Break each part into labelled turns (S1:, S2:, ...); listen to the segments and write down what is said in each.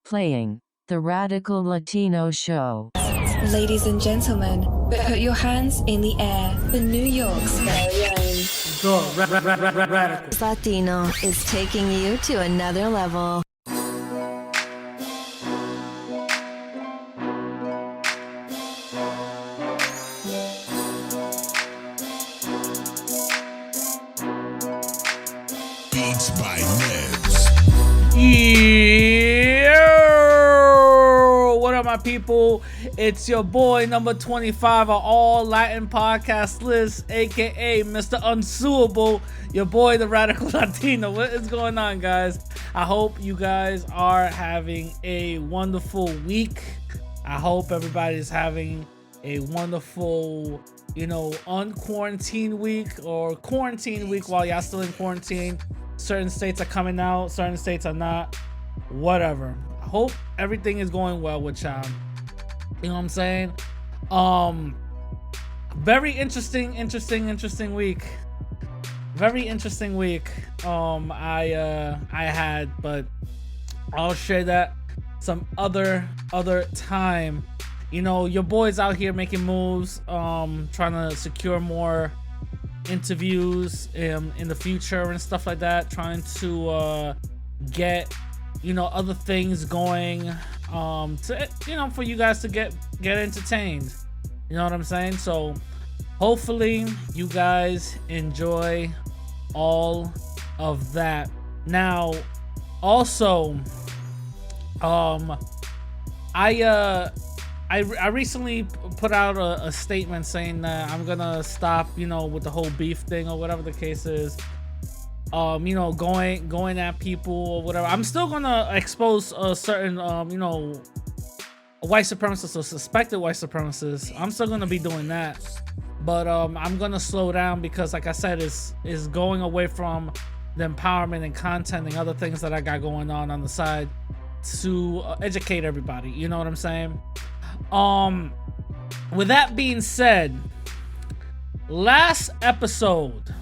S1: Playing the Radical Latino Show.
S2: Ladies and gentlemen, put your hands in the air for New York's very own.
S3: Radical
S4: Latino is taking you to another level.
S5: Beats by Nebs.
S3: Yo, what up, my people? It's your boy, number 25 of all Latin podcast list, aka Mr. Unsuable. Your boy, the Radical Latino. What is going on, guys? I hope you guys are having a wonderful week. I hope everybody's having a wonderful, unquarantined week or quarantine week while y'all still in quarantine. Certain states are coming out, certain states are not. Whatever. I hope everything is going well with y'all. You know what I'm saying? Very interesting week. Very interesting week. I had, but I'll share that some other time. Your boy's out here making moves, trying to secure more interviews in the future and stuff like that, trying to get other things going to for you guys to get entertained. You know what I'm saying? So hopefully you guys enjoy all of that. Now also I recently put out a statement saying that I'm gonna stop, with the whole beef thing or whatever the case is. Going at people or whatever. I'm still gonna expose certain, white supremacists or suspected white supremacists. I'm still gonna be doing that, but I'm gonna slow down because, like I said, is going away from the empowerment and content and other things that I got going on the side to educate everybody. You know what I'm saying? With that being said, last episode,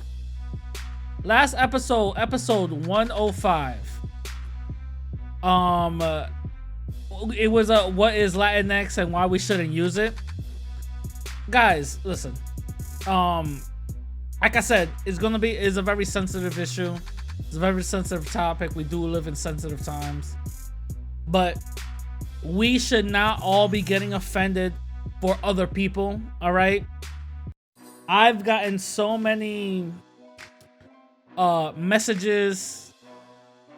S3: episode 105. It was what is Latinx and why we shouldn't use it. Guys, listen. Like I said, it's a very sensitive issue. It's a very sensitive topic. We do live in sensitive times, but we should not all be getting offended for other people. All right. I've gotten so many messages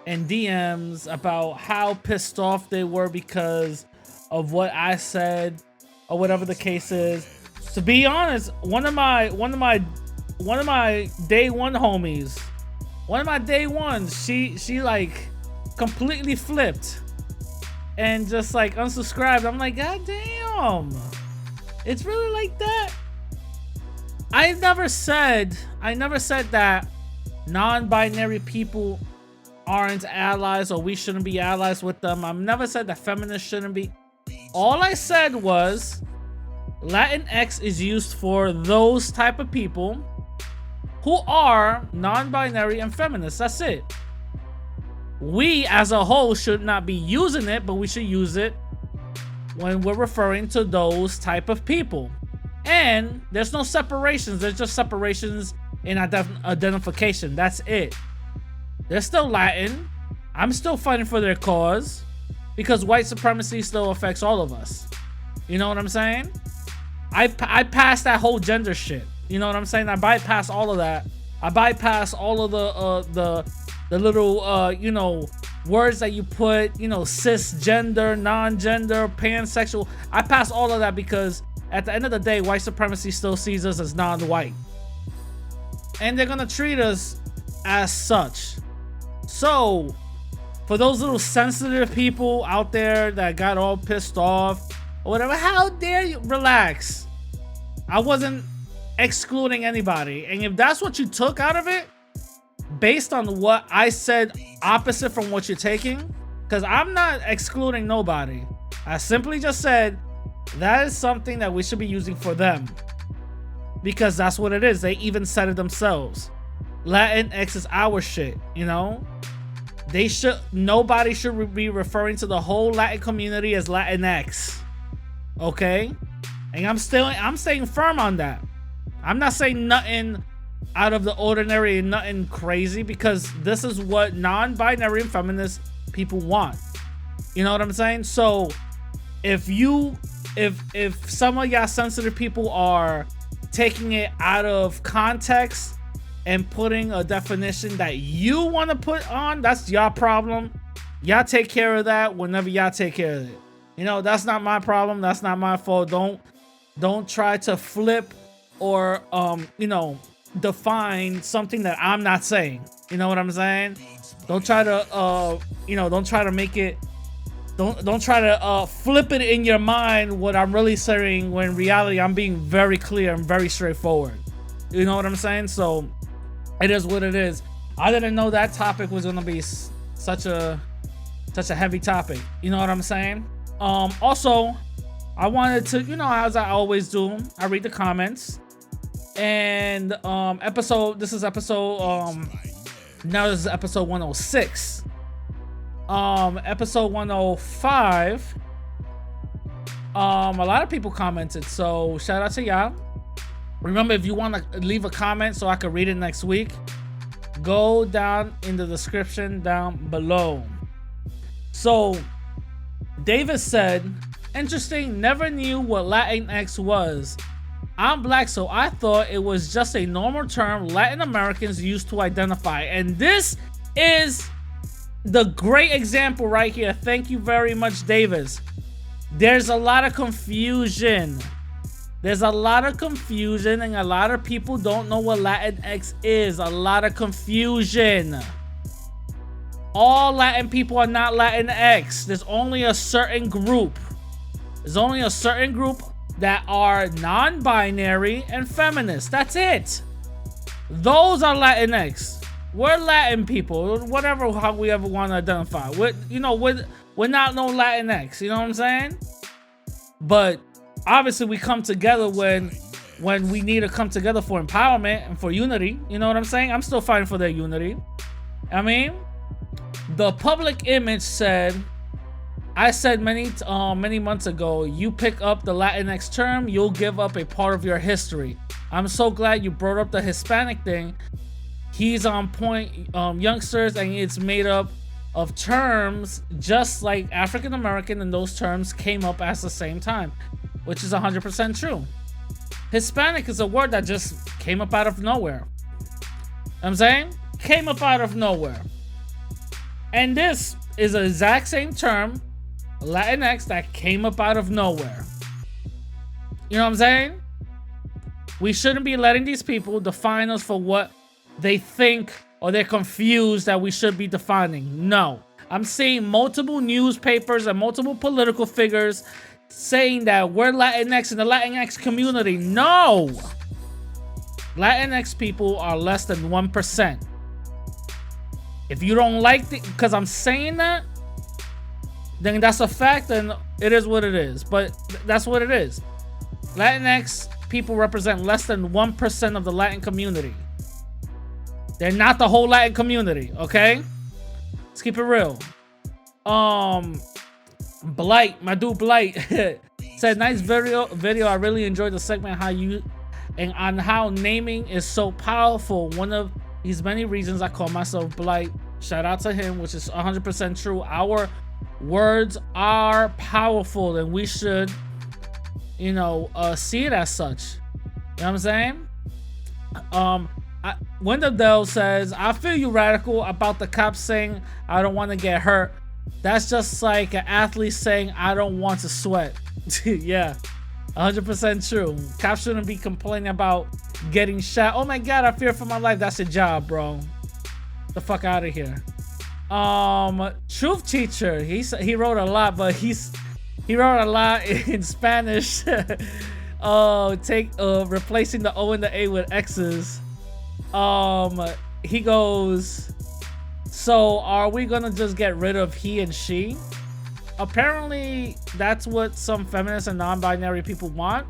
S3: and DMs about how pissed off they were because of what I said or whatever the case is. To be honest, one of my day one homies, one of my day ones, she like completely flipped and just like unsubscribed. I'm like, God damn, it's really like that? I never said that non-binary people aren't allies or we shouldn't be allies with them. I've never said that feminists shouldn't be. All I said was Latinx is used for those type of people who are non-binary and feminists. That's it. We as a whole should not be using it, but we should use it when we're referring to those type of people. And there's no separations. There's just separations in identification. That's it. They're still Latin. I'm still fighting for their cause because white supremacy still affects all of us. You know what I'm saying? I passed that whole gender shit. You know what I'm saying? I bypass all of that. I bypass all of the little words that you put, cisgender, non-gender, pansexual. I pass all of that because at the end of the day, white supremacy still sees us as non-white. And they're gonna treat us as such. So, for those little sensitive people out there that got all pissed off or whatever, how dare you? Relax. I wasn't excluding anybody. And if that's what you took out of it, based on what I said opposite from what you're taking, because I'm not excluding nobody. I simply just said that is something that we should be using for them. Because that's what it is. They even said it themselves. Latinx is our shit, Nobody should be referring to the whole Latin community as Latinx. Okay? And I'm staying firm on that. I'm not saying nothing out of the ordinary and nothing crazy, because this is what non-binary and feminist people want. You know what I'm saying? So if some of y'all sensitive people are taking it out of context and putting a definition that you want to put on, that's y'all problem. Y'all take care of that whenever y'all take care of it. You know, that's not my problem. That's not my fault. Don't try to flip or define something that I'm not saying. You know what I'm saying? Don't try to make it. Don't try to flip it in your mind what I'm really saying, when in reality I'm being very clear and very straightforward. You know what I'm saying? So it is what it is. I didn't know that topic was gonna be such a heavy topic. You know what I'm saying? Also, I wanted to, as I always do, I read the comments. And this is episode 106. Episode 105. A lot of people commented, so shout out to y'all. Remember, if you want to leave a comment so I can read it next week, go down in the description down below. So David said, interesting, never knew what Latinx was. I'm black, so I thought it was just a normal term Latin Americans used to identify. And this is the great example right here. Thank you very much, Davis. There's a lot of confusion. And a lot of people don't know what Latinx is. A lot of confusion. All Latin people are not Latinx. There's only a certain group. That are non-binary and feminist. That's it. Those are Latinx. We're Latin people, whatever, how we ever want to identify. We're not no Latinx. You know what I'm saying? But obviously, we come together when we need to come together for empowerment and for unity. You know what I'm saying? I'm still fighting for their unity. I mean, the public image said, I said many months ago, you pick up the Latinx term, you'll give up a part of your history. I'm so glad you brought up the Hispanic thing. He's on point, youngsters, and it's made up of terms just like African American, and those terms came up at the same time, which is 100% true. Hispanic is a word that just came up out of nowhere. You know what I'm saying? Came up out of nowhere. And this is the exact same term, Latinx, that came up out of nowhere. You know what I'm saying? We shouldn't be letting these people define us for what they think, or they're confused that we should be defining. No. I'm seeing multiple newspapers and multiple political figures saying that we're Latinx in the Latinx community. No! Latinx people are less than 1%. If you don't like because I'm saying that, then that's a fact, and it is what it is. But that's what it is. Latinx people represent less than 1% of the Latin community. They're not the whole Latin community, okay? Let's keep it real. Blight, my dude Blight said, nice video. I really enjoyed the segment on how naming is so powerful. One of these many reasons I call myself Blight. Shout out to him, which is 100% true. Our words are powerful, and we should, see it as such. You know what I'm saying? Wendell Dell says, I feel you, Radical, about the cops saying I don't want to get hurt. That's just like an athlete saying I don't want to sweat. Yeah, 100% true. Cops shouldn't be complaining about getting shot. Oh my god, I fear for my life. That's your job, bro. The fuck out of here. Truth Teacher, he wrote a lot, but he wrote a lot in Spanish. Replacing the O and the A with X's. He goes, so are we gonna just get rid of he and she? Apparently that's what some feminists and non-binary people want.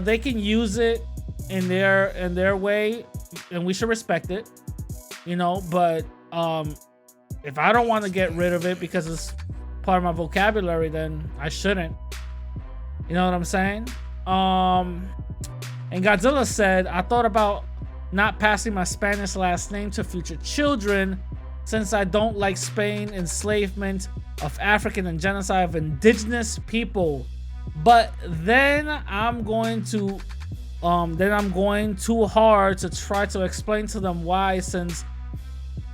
S3: They can use it in their way, and we should respect it, but if I don't want to get rid of it because it's part of my vocabulary, then I shouldn't. You know what I'm saying? And Godzilla said, I thought about not passing my Spanish last name to future children since I don't like Spain enslavement of African and genocide of indigenous people. But then I'm going too hard to try to explain to them why, since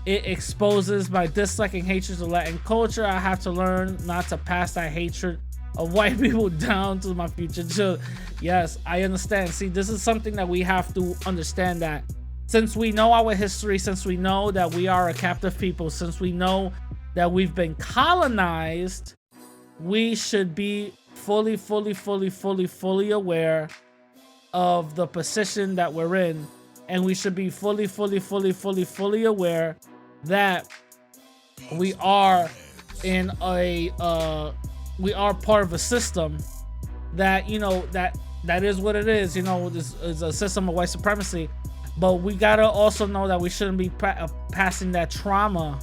S3: it exposes my dislike and hatred to Latin culture. I have to learn not to pass that hatred of white people down to my future children. Yes, I understand. See, this is something that we have to understand, that since we know our history, since we know that we are a captive people, since we know that we've been colonized, we should be fully aware of the position that we're in, and we should be fully aware that we are in a we are part of a system that, you know, that is what it is. You know, this is a system of white supremacy, but we gotta also know that we shouldn't be passing that trauma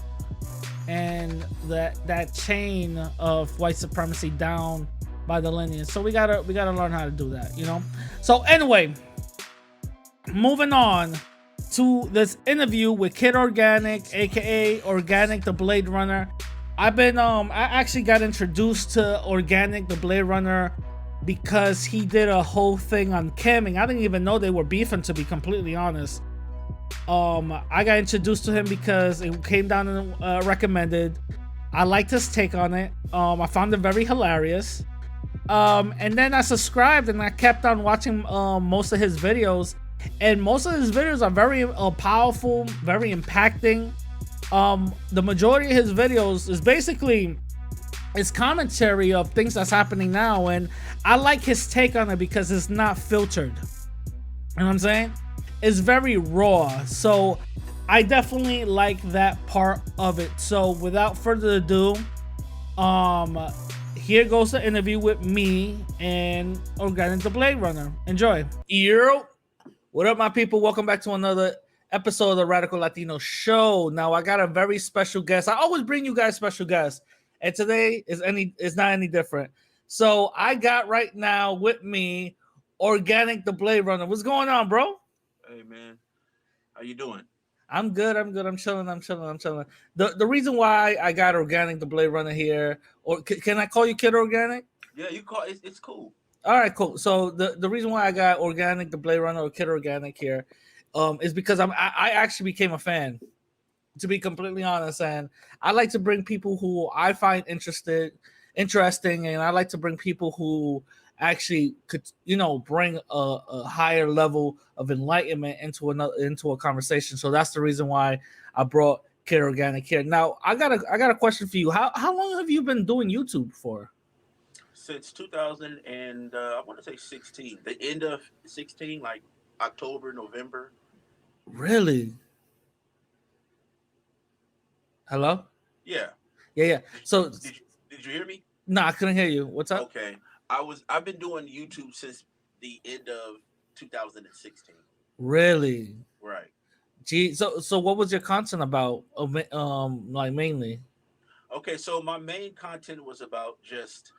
S3: and that chain of white supremacy down by the lineage. So we gotta learn how to do that, you know. So anyway, moving on to this interview with Kid Organic, aka Organic the Blade Runner. I actually got introduced to Organic the Blade Runner because he did a whole thing on camming. I didn't even know they were beefing, to be completely honest. I got introduced to him because it came down and recommended. I liked his take on it. I found it very hilarious. And then I subscribed and I kept on watching most of his videos. And most of his videos are very powerful, very impacting. The majority of his videos is basically his commentary of things that's happening now, and I like his take on it because it's not filtered. You know what I'm saying? It's very raw, so I definitely like that part of it. So without further ado, here goes the interview with me and Organic the Blade Runner. Enjoy. Yo, what up, my people? Welcome back to another episode of the Radical Latino Show. Now I got a very special guest. I always bring you guys special guests, and today is not any different. So I got right now with me Organic the Blade Runner. What's going on, bro?
S6: Hey man, how you doing?
S3: I'm good. I'm chilling. The reason why I got Organic the Blade Runner here, or can I call you Kid Organic?
S6: Yeah, you call it's cool.
S3: All right, cool. So the reason why I got Organic the Blade Runner or Kid Organic here is because I actually became a fan, to be completely honest, and I like to bring people who I find interesting, and I like to bring people who actually could, you know, bring a higher level of enlightenment into a conversation. So that's the reason why I brought Kid Organic here. Now I got a question for you. How long have you been doing YouTube for?
S6: Since 2000 and I want to say 16, the end of 16, like October, November.
S3: Really? Hello?
S6: Yeah.
S3: Yeah. So
S6: did you hear me?
S3: No, I couldn't hear you. What's up?
S6: Okay. I've been doing YouTube since the end of 2016.
S3: Really?
S6: Right.
S3: Gee, so what was your content about? Like mainly.
S6: Okay, so my main content was about just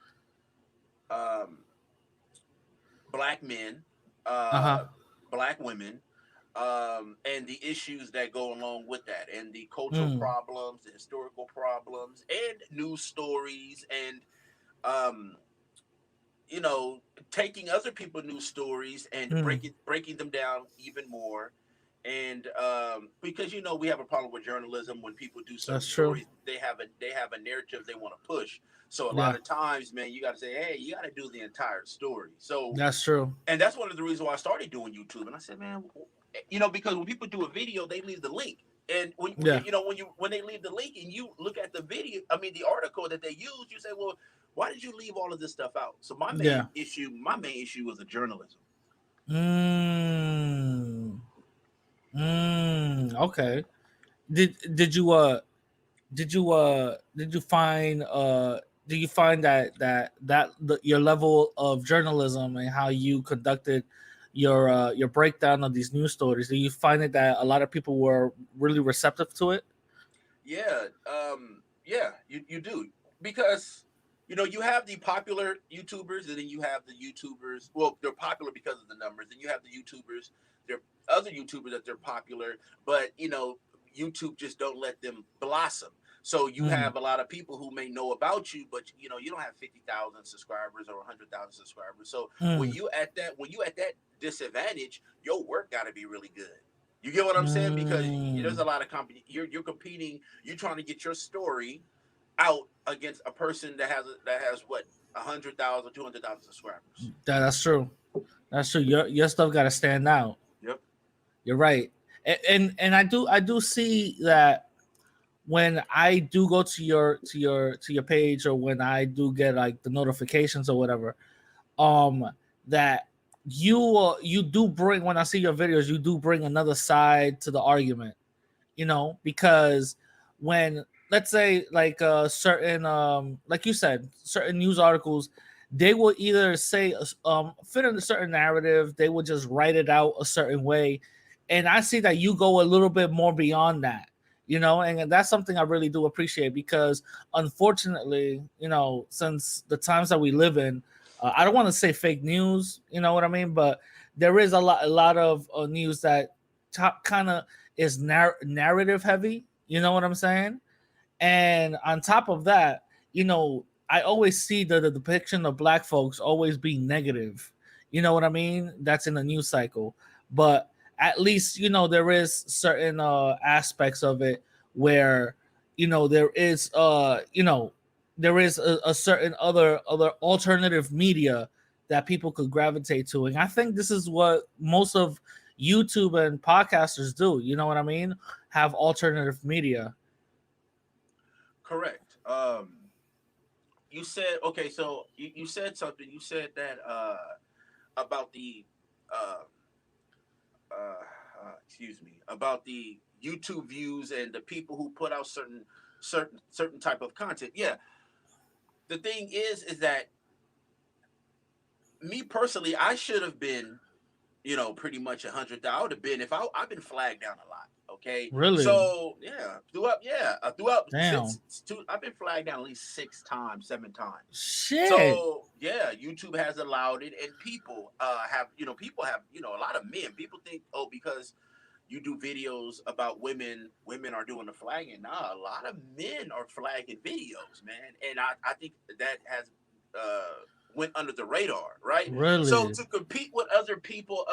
S6: black men, black women, and the issues that go along with that, and the cultural problems, the historical problems, and news stories, and you know, taking other people's news stories and breaking them down even more. And because, you know, we have a problem with journalism when people do certain stories, they have a narrative they want to push. So a lot of times, man, you got to say, hey, you got to do the entire story. So
S3: that's true. And
S6: that's one of the reasons why I started doing YouTube. And I said, man, you know, because when people do a video, they leave the link. And when you know, when they leave the link and you look at the video, I mean, the article that they use, you say, well, why did you leave all of this stuff out? So my main issue was the journalism.
S3: Okay. Did you find that your level of journalism and how you conducted your breakdown of these news stories, do you find it that a lot of people were really receptive to it?
S6: Yeah, yeah, you do, because you have the popular YouTubers, and then you have the YouTubers. Well, they're popular because of the numbers. And you have the YouTubers. There are other YouTubers that they're popular, but YouTube just don't let them blossom. So you have a lot of people who may know about you, but you don't have 50,000 subscribers or 100,000 subscribers. So when you at that disadvantage, your work got to be really good. You get what I'm saying? Because there's a lot of company. You're competing. You're trying to get your story out against a person that has what 100,000, 200,000 subscribers.
S3: That's true. That's true. Your stuff got to stand out.
S6: Yep.
S3: You're right. And I do see that when I do go to your page, or when I do get like the notifications or whatever, that you do bring, when I see your videos, you do bring another side to the argument, because when, let's say, like certain like you said, certain news articles, they will either say fit in a certain narrative, they will just write it out a certain way, and I see that you go a little bit more beyond that, and that's something I really do appreciate, because unfortunately, since the times that we live in, I don't want to say fake news, you know what I mean, but there is a lot of news that kind of is narrative heavy, you know what I'm saying? And on top of that, I always see the depiction of black folks always being negative, you know what I mean? That's in the news cycle. But at least, there is certain aspects of it where, there is there is a certain other alternative media that people could gravitate to. And I think this is what most of YouTube and podcasters do. You know what I mean? Have alternative media.
S6: Correct. You said, okay, so you said something. You said that about the about the YouTube views and the people who put out certain type of content. Yeah. The thing is that me personally, I should have been, pretty much 100,000. I would have been if I've been flagged down a lot. Okay.
S3: Really?
S6: So throughout
S3: Damn.
S6: I've been flagged down at least 6 times, 7 times.
S3: Shit.
S6: So yeah, YouTube has allowed it, and people have a lot of men. People think, because you do videos about women are doing the flagging. Nah, a lot of men are flagging videos, man. And I think that has went under the radar, right?
S3: Really?
S6: So to compete with other people,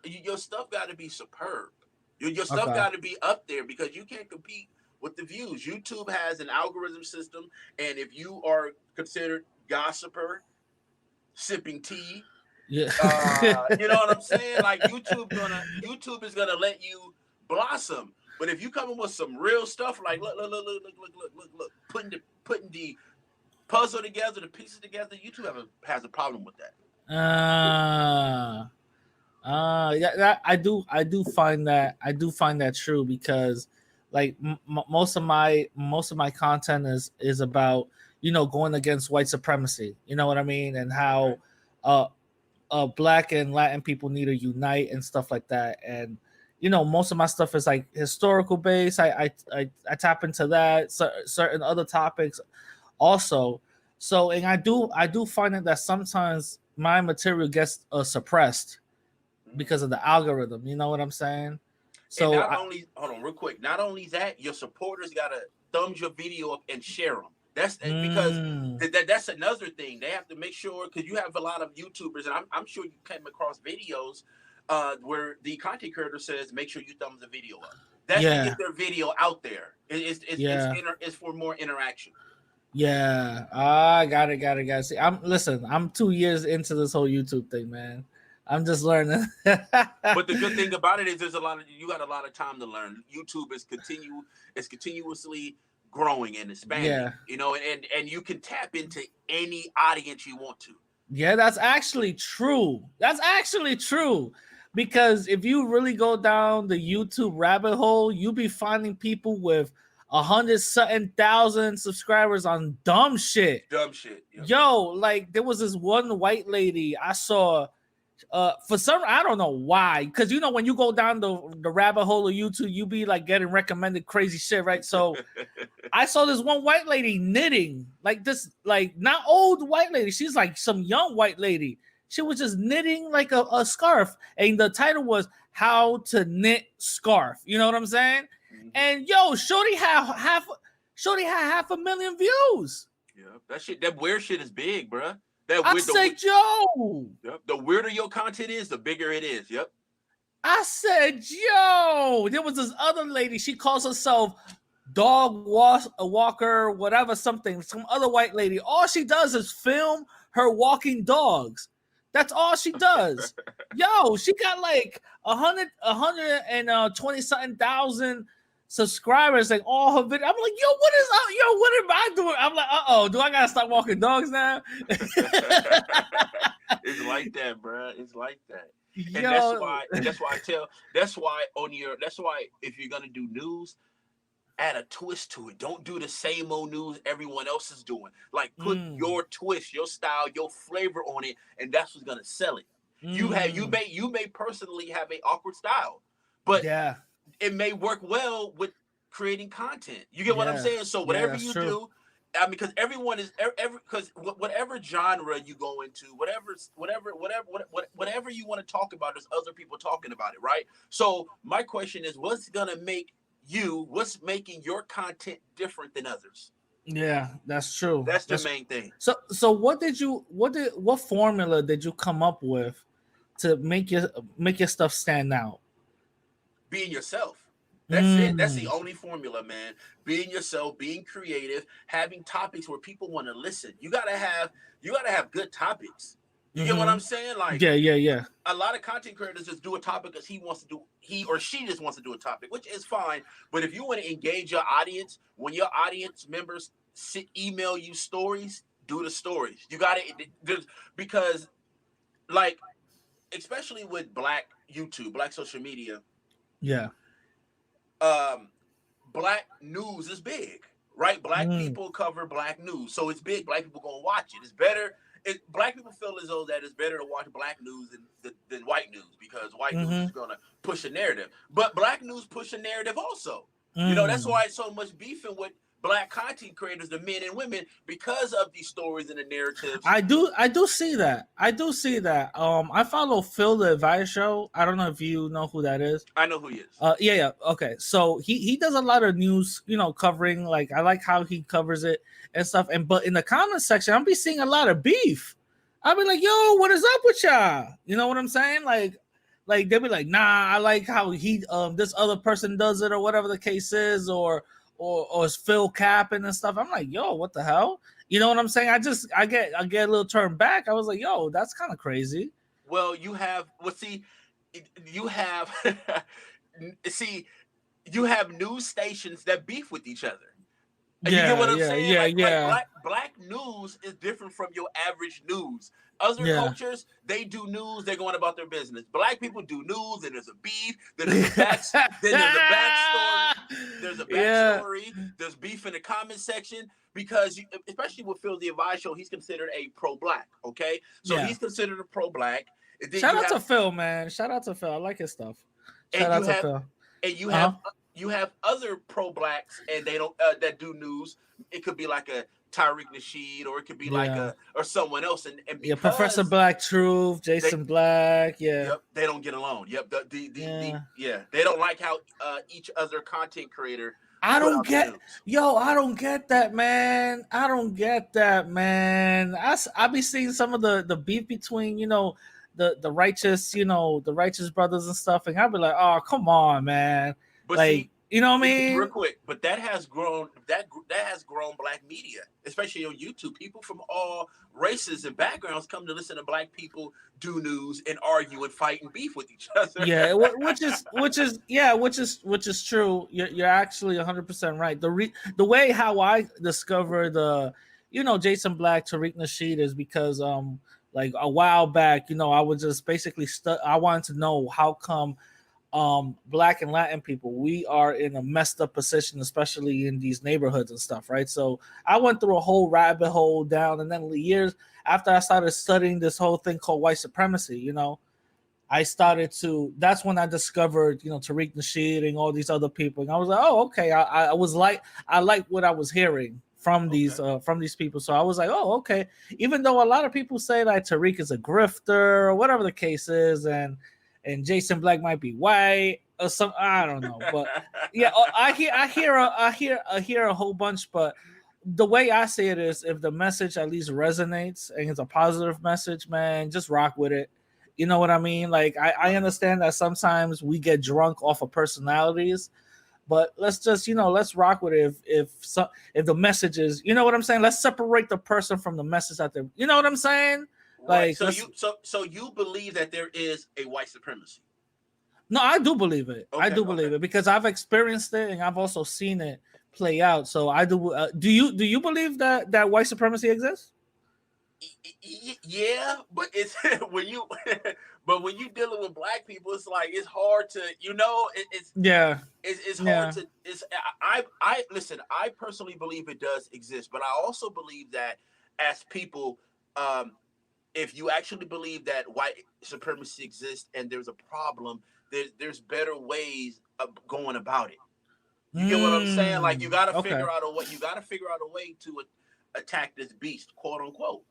S6: your stuff got to be superb. Your stuff got to be up there, because you can't compete with the views. YouTube has an algorithm system, and if you are considered gossiper, sipping tea,
S3: yeah,
S6: you know what I'm saying? Like YouTube is gonna let you blossom. But if you come in with some real stuff, like look, putting the puzzle together, the pieces together, YouTube has a problem with that.
S3: Yeah, I do find that true, because like most of my content is about going against white supremacy, you know what I mean, and how Black and Latin people need to unite and stuff like that. And most of my stuff is like historical based. I tap into that, certain other topics also. So, and I do find it that sometimes my material gets suppressed because of the algorithm. You know what I'm saying? So
S6: hold on real quick. Not only that, your supporters gotta thumbs your video up and share them. That's because that's another thing. They have to make sure, because you have a lot of YouTubers, and I'm sure you came across videos where the content creator says, make sure you thumbs the video up. That's to get their video out there. It's for more interaction.
S3: Yeah, I got it. See, I'm 2 years into this whole YouTube thing, man. I'm just learning.
S6: But the good thing about it is you got a lot of time to learn. YouTube is continuously growing and expanding, and you can tap into any audience you want to.
S3: Yeah, that's actually true. Because if you really go down the YouTube rabbit hole, you'll be finding people with 100,000 subscribers on dumb shit.
S6: Yep.
S3: Yo, like there was this one white lady I saw. For some, I don't know why, because when you go down the rabbit hole of YouTube, you be like getting recommended crazy shit, right? So I saw this one white lady knitting, like this, like not old white lady, she's like some young white lady. She was just knitting like a scarf, and the title was "How to Knit Scarf." You know what I'm saying? Mm-hmm. And Shorty had half 500,000 views.
S6: Yeah, that weird shit is big, bro.
S3: I said, yo.
S6: Yep. The weirder your content is, the bigger it is. Yep.
S3: I said, yo. There was this other lady. She calls herself Dog Walker, whatever, something. Some other white lady. All she does is film her walking dogs. That's all she does. Yo, she got like 120 something thousand subscribers, like all her videos. I'm like, what am I doing? I'm like, do I gotta stop walking dogs now?
S6: It's like that, bro. It's like that. And that's why if you're gonna do news, add a twist to it. Don't do the same old news everyone else is doing. Like, put your twist, your style, your flavor on it, and that's what's gonna sell it. You may personally have an awkward style, but it may work well with creating content. You get what I'm saying? So whatever you do, I mean, because everyone is because whatever genre you go into, whatever you want to talk about, there's other people talking about it, right? So my question is, what's making your content different than others?
S3: Yeah, that's true.
S6: That's the main thing.
S3: So what formula did you come up with to make your stuff stand out? Being
S6: yourself. That's it. That's the only formula, man. Being yourself, being creative, having topics where people want to listen. You gotta have good topics. You get what I'm saying? Like,
S3: yeah.
S6: A lot of content creators just do a topic because he or she just wants to do a topic, which is fine. But if you want to engage your audience, when your audience members email you stories, do the stories. You gotta, because, like, especially with Black YouTube, Black social media.
S3: Yeah.
S6: Black news is big, right? Black people cover Black news, so it's big. Black people gonna watch it. It's better. Black people feel as though that it's better to watch Black news than white news, because white news is gonna push a narrative. But Black news push a narrative also. You know, that's why it's so much beefing with Black content creators, the men and women, because of these stories and the narratives.
S3: I do see that. I follow Phil the Advice Show. I don't know if you know who that is.
S6: I know who he is.
S3: Yeah. Okay. So he does a lot of news, covering, like, I like how he covers it and stuff. But in the comment section, I'll be seeing a lot of beef. I'll be like, yo, what is up with y'all? You know what I'm saying? Like they'll be like, nah, I like how he this other person does it, or whatever the case is, or is Phil capping and stuff. I'm like, yo, what the hell? You know what I'm saying? I get a little turned back. I was like, yo, that's kind of crazy.
S6: Well, you have you have news stations that beef with each other. You get what I'm saying? Like black news is different from your average news. Other cultures, they do news, they're going about their business. Black people do news, and there's a beef, then there's a backstory, there's beef in the comment section, because especially with Phil the Advice Show, he's considered a pro-Black, okay? So he's considered a pro-Black.
S3: Shout out to Phil, man. Shout out to Phil. I like his stuff. Shout out to Phil.
S6: And you have other pro-Blacks, and they don't that do news. It could be like a Tariq Nasheed, or it could be like or someone else, and because
S3: Professor Black Truth, Jason Black,
S6: they don't get along. Yep, they don't like how each other content creator.
S3: I don't get that, man. I be seeing some of the beef between the righteous brothers and stuff, and I'll be like, oh, come on, man. But like, you know what I mean?
S6: Real quick, but that has grown Black media, especially on YouTube. People from all races and backgrounds come to listen to Black people do news and argue and fight and beef with each other.
S3: Yeah, which is true. You're actually 100% right. The way how I discovered Jason Black, Tariq Nasheed, is because like a while back, I was just basically I wanted to know how come Black and Latin people, we are in a messed up position, especially in these neighborhoods and stuff, right? So I went through a whole rabbit hole down, and then years after I started studying this whole thing called white supremacy, I started to. That's when I discovered, Tariq Nasheed and all these other people, and I was like, oh, okay. I was like, I liked what I was hearing from these people. So I was like, oh, okay. Even though a lot of people say that Tariq is a grifter or whatever the case is, and Jason Black might be white or some, I don't know, but yeah, I hear a whole bunch, but the way I see it is, if the message at least resonates and it's a positive message, man, just rock with it. You know what I mean? Like I understand that sometimes we get drunk off of personalities, but let's just let's rock with it. If the message is, you know what I'm saying? Let's separate the person from the message out there. You know what I'm saying?
S6: Right.
S3: Like
S6: so you believe that there is a white supremacy?
S3: No, I do believe it.
S6: Okay,
S3: I do believe it because I've experienced it and I've also seen it play out. So I do. Do you believe that white supremacy exists?
S6: Yeah, but it's when you when you dealing with black people, it's like it's hard to it's hard to I listen. I personally believe it does exist, but I also believe that as people, if you actually believe that white supremacy exists and there's a problem, there's better ways of going about it. You get what I'm saying? Like you got to figure out a way to attack this beast, quote unquote.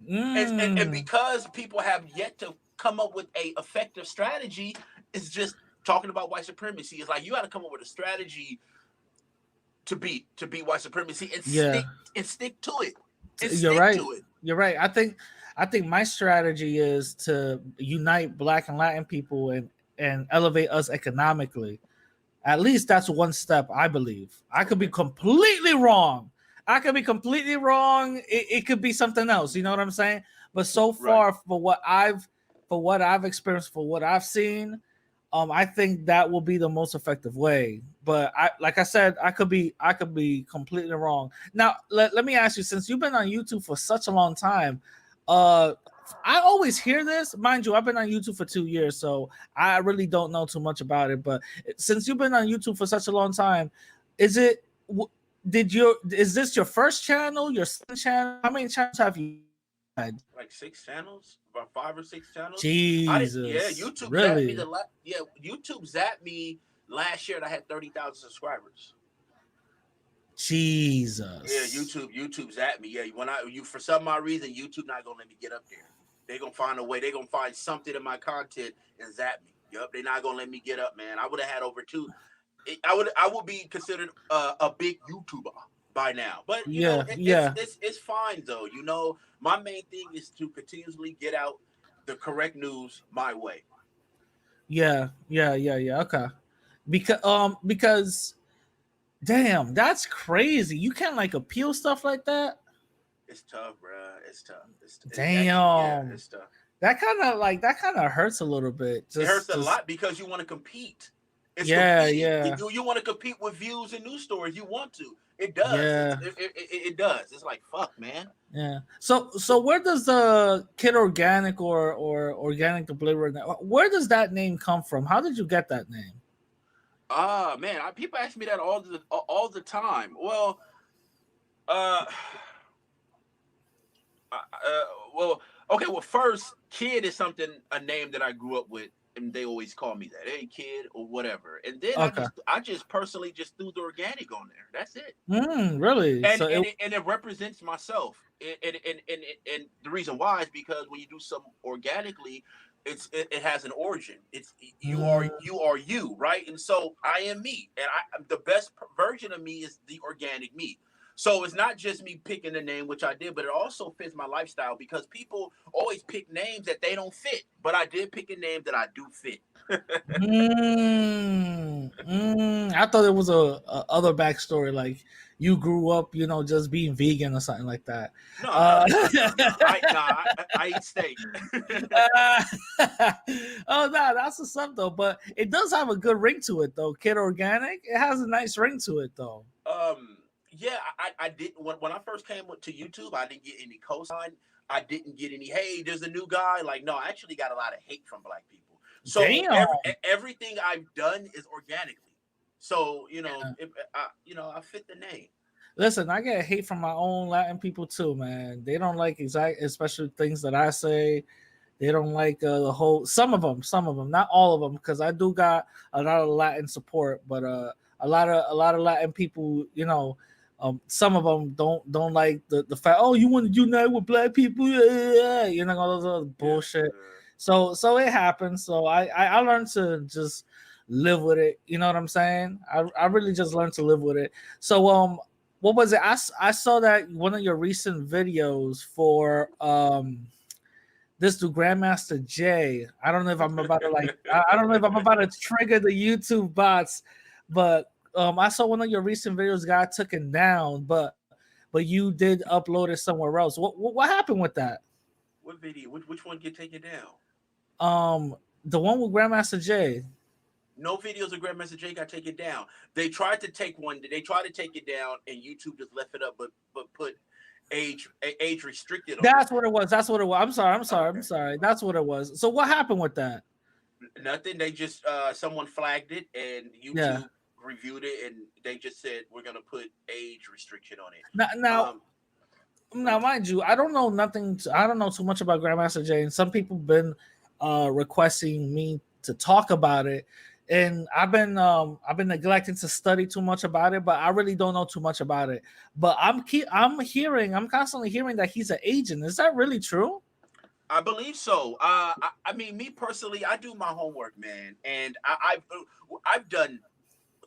S6: And because people have yet to come up with a effective strategy, it's just talking about white supremacy. It's like you got to come up with a strategy to beat white supremacy and stick to it.
S3: You're right. You're right. I think my strategy is to unite Black and Latin people and elevate us economically. At least that's one step, I believe. I could be completely wrong. It could be something else. You know what I'm saying? But so far, for what I've experienced, for what I've seen, I think that will be the most effective way. But like I said, I could be completely wrong. Now, let me ask you, since you've been on YouTube for such a long time, I always hear this. Mind you, I've been on YouTube for 2 years, so I really don't know too much about it. But since you've been on YouTube for such a long time, is this your first channel, your second channel? How many channels have you had?
S6: Like 6 channels, about 5 or 6 channels.
S3: Jesus,
S6: YouTube
S3: really?
S6: YouTube zapped me last year, and I had 30,000 subscribers.
S3: Jesus.
S6: Yeah, YouTube's at me. Yeah, for some odd reason, YouTube not gonna let me get up there. They're gonna find a way. They're gonna find something in my content and zap me. Yup, they're not gonna let me get up, man. I would have had over 2. I would be considered a big YouTuber by now. But it's fine though. My main thing is to continuously get out the correct news my way.
S3: Yeah. Okay. Because damn, that's crazy. You can't appeal stuff like that.
S6: It's tough, bro. It's tough.
S3: Damn.
S6: It's tough.
S3: That kind of hurts a little bit.
S6: It hurts a lot because you want to compete.
S3: Yeah.
S6: You want to compete with views and news stories. You want to. It does. Yeah. It does. It's like, fuck, man.
S3: Yeah. So where does the Kid Organic or Organic the Believer, where does that name come from? How did you get that name?
S6: Man, people ask me that all the time. Well, okay. Well, first, Kid is a name that I grew up with, and they always call me that. Hey, Kid, or whatever. And then I just personally just threw the organic on there. That's it.
S3: Really?
S6: And it represents myself. And the reason why is because when you do something organically, it has an origin. It's you are you, right? And so I am me, and the best version of me is the organic me. So it's not just me picking a name, which I did, but it also fits my lifestyle because people always pick names that they don't fit. But I did pick a name that I do fit.
S3: I thought it was a other backstory, like you grew up, just being vegan or something like that.
S6: No, I eat steak.
S3: Oh no, that's what's up though. But it does have a good ring to it though. Kid Organic, it has a nice ring to it though.
S6: Yeah, I didn't when I first came to YouTube, I didn't get any cosign. I didn't get any, hey, there's a new guy. Like, no, I actually got a lot of hate from Black people. So everything I've done is organically. So, I fit the name.
S3: Listen, I get hate from my own Latin people too, man. They don't like especially things that I say. They don't like the whole. Some of them, not all of them, because I do got a lot of Latin support, but a lot of Latin people, some of them don't like the fact. Oh, you want to unite with black people? Yeah, all those other bullshit. So it happens. So I learned to just live with it. You know what I'm saying? I really just learned to live with it. So what was it? I saw that one of your recent videos for this to Grandmaster J. I don't know if I'm about to I don't know if I'm about to trigger the YouTube bots, but I saw one of your recent videos got taken down, but you did upload it somewhere else. What happened with that?
S6: What video? Which one get taken down?
S3: The one with Grandmaster J.
S6: No videos of Grandmaster J got taken down. They tried to take it down, and YouTube just left it up, but put age restricted on
S3: That's what it was. I'm sorry. That's what it was. So what happened with that?
S6: Nothing. They just someone flagged it, and YouTube reviewed it, and they just said we're gonna put age restriction on it.
S3: Now, mind you, I don't know too much about Grandmaster J, and some people been requesting me to talk about it, and I've been neglecting to study too much about it, but I really don't know too much about it. But I'm constantly hearing that he's an agent. Is that really true?
S6: I believe so. I mean, me personally, I do my homework, man, and I've done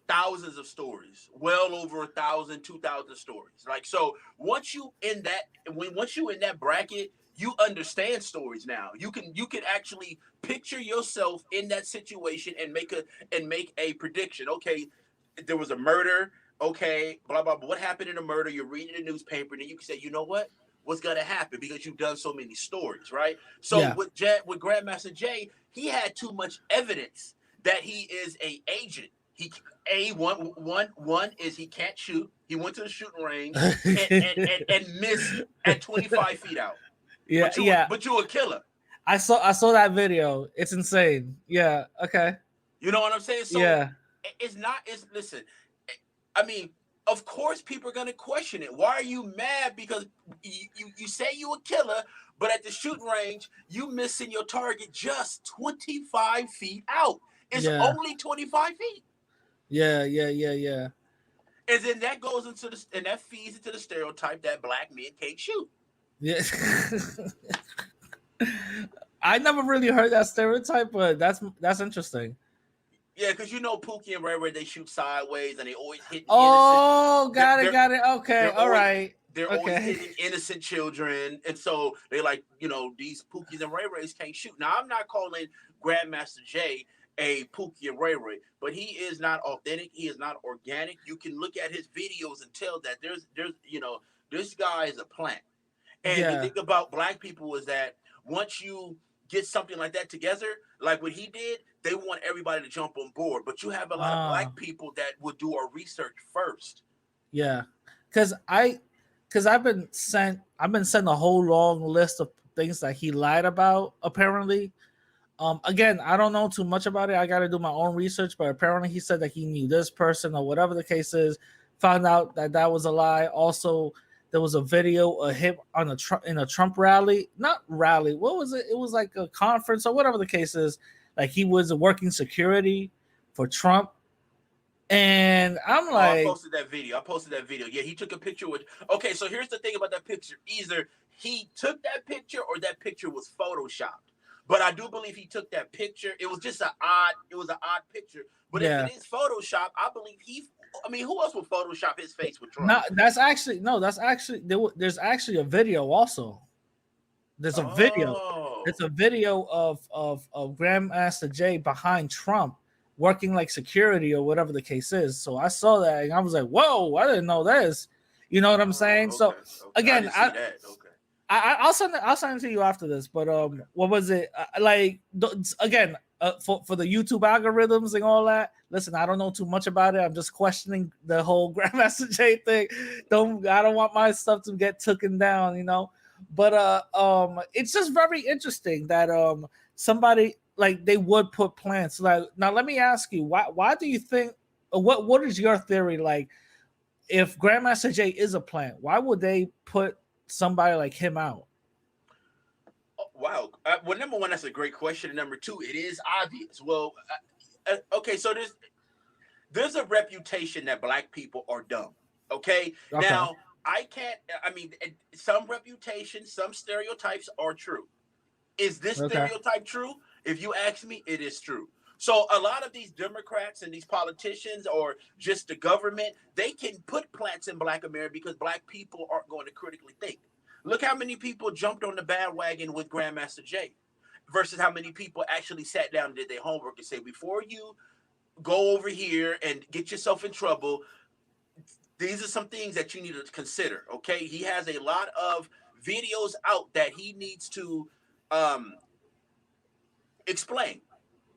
S6: thousands of stories, well over 1,000, 2,000 stories. Like, so once you in that bracket, you understand stories now. You can actually picture yourself in that situation and make a prediction. Okay, there was a murder. Okay, blah blah blah. What happened in the murder? You're reading the newspaper, and then you can say, you know what's gonna happen, because you've done so many stories, right? So with Grandmaster J, he had too much evidence that he is a agent. One is he can't shoot. He went to the shooting range and missed at 25 feet out. But you're a killer.
S3: I saw that video. It's insane. Yeah. Okay.
S6: You know what I'm saying? So listen. I mean, of course, people are gonna question it. Why are you mad? Because you say you a killer, but at the shooting range, you missing your target just 25 feet out. It's only 25 feet.
S3: Yeah.
S6: And then that goes and that feeds into the stereotype that black men can't shoot.
S3: Yeah. I never really heard that stereotype, but that's interesting.
S6: Yeah, because Pookie and Ray Ray, they shoot sideways and they always hit.
S3: Oh, got it. Okay, all right.
S6: They're always hitting innocent children, and so they're like, these Pookies and Ray Rays can't shoot. Now, I'm not calling Grandmaster J a Pookie and Ray Ray, but he is not authentic. He is not organic. You can look at his videos and tell that there's this guy is a plant. And the thing about black people is that once you get something like that together, like what he did, they want everybody to jump on board. But you have a lot of black people that will do our research first.
S3: Yeah, because I've been sent a whole long list of things that he lied about. Apparently, again, I don't know too much about it. I got to do my own research. But apparently, he said that he knew this person or whatever the case is. Found out that was a lie. Also, there was a video of him in a Trump rally. Not rally. What was it? It was like a conference or whatever the case is. Like he was working security for Trump. And I'm like,
S6: I posted that video. Yeah, he took a picture with. Okay, so here's the thing about that picture. Either he took that picture or that picture was photoshopped. But I do believe he took that picture. It was just an odd picture. But if it is Photoshop, I believe who else would Photoshop his face with Trump?
S3: There's actually a video also. There's a video. It's a video of Grandmaster J behind Trump working like security or whatever the case is. So I saw that and I was like, whoa, I didn't know this. You know what I'm saying? Okay, so again, I'll send it to you after this. But what was it again? For the YouTube algorithms and all that. Listen, I don't know too much about it. I'm just questioning the whole Grandmaster J thing. I don't want my stuff to get taken down, But it's just very interesting that somebody like they would put plants. Like, now let me ask you, why do you think? What is your theory? Like, if Grandmaster J is a plant, why would they put somebody like him out?
S6: Wow, Well, number one, that's a great question. And number two, it is obvious. Well, okay, so there's a reputation that black people are dumb. Okay,
S3: Okay.
S6: now I can't. I mean, some reputations, some stereotypes are true. Is this
S3: Okay.
S6: stereotype true? If you ask me, it is true. So a lot of these Democrats and these politicians or just the government, they can put plants in black America because black people aren't going to critically think. Look how many people jumped on the bandwagon with Grandmaster Jay versus how many people actually sat down and did their homework and say, before you go over here and get yourself in trouble, these are some things that you need to consider. Okay. He has a lot of videos out that he needs to explain.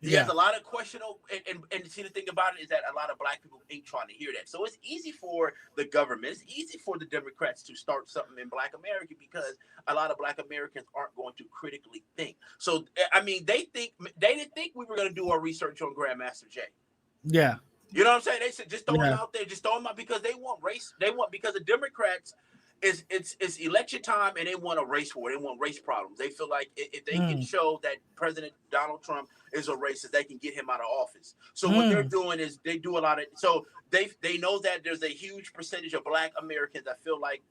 S6: He has a lot of questionable, and see, the thing about it is that a lot of black people ain't trying to hear that. So it's easy for the government, it's easy for the Democrats to start something in black America because a lot of black Americans aren't going to critically think. So, I mean, they didn't think we were going to do our research on Grandmaster Jay.
S3: Yeah.
S6: You know what I'm saying? They said just throw him out there, just throw him out because they want race. They want, because the Democrats, it's election time and they want a race war. They want race problems. They feel like if they can show that President Donald Trump is a racist, they can get him out of office. So what they're doing is they do a lot of, so they know that there's a huge percentage of black Americans that feel like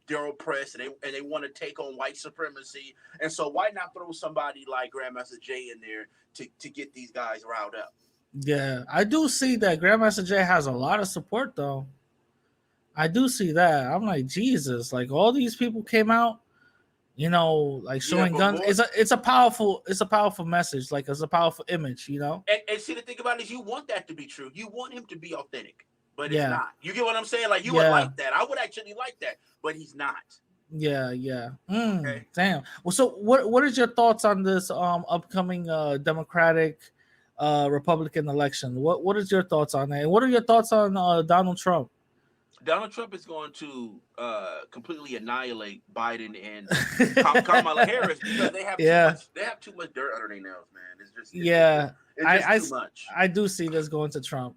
S6: they're oppressed and they want to take on white supremacy. And so why not throw somebody like Grandmaster Jay in there to get these guys riled up?
S3: Yeah, I do see that Grandmaster Jay has a lot of support though. I do see that. I'm like, Jesus, like all these people came out, you know, like showing guns. It's a powerful message. Like it's a powerful image, you know.
S6: And see, the thing about it is, you want that to be true. You want him to be authentic, but it's not. You get what I'm saying? Like you would like that. I would actually like that, but he's not.
S3: Yeah.
S6: Okay.
S3: Damn. Well, so what is your thoughts on this upcoming Democratic Republican election? What is your thoughts on that? And what are your thoughts on Donald Trump?
S6: Donald Trump is going to completely annihilate Biden and Kamala Harris because they have too much dirt under their nails, man. It's just too much.
S3: I do see this going to Trump.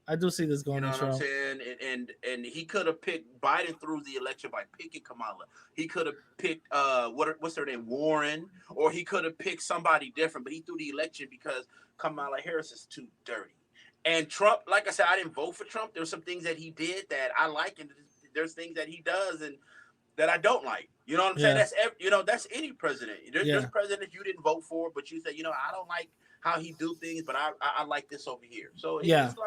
S3: I do see this going to Trump.
S6: You know what I'm saying? And he could have picked Biden through the election by picking Kamala. He could have picked what's her name, Warren, or he could have picked somebody different, but he threw the election because Kamala Harris is too dirty. And Trump, like I said, I didn't vote for Trump. There's some things that he did that I like, and there's things that he does and that I don't like. You know what I'm saying? That's any president. There's presidents you didn't vote for, but you say, I don't like how he do things, but I like this over here. So it's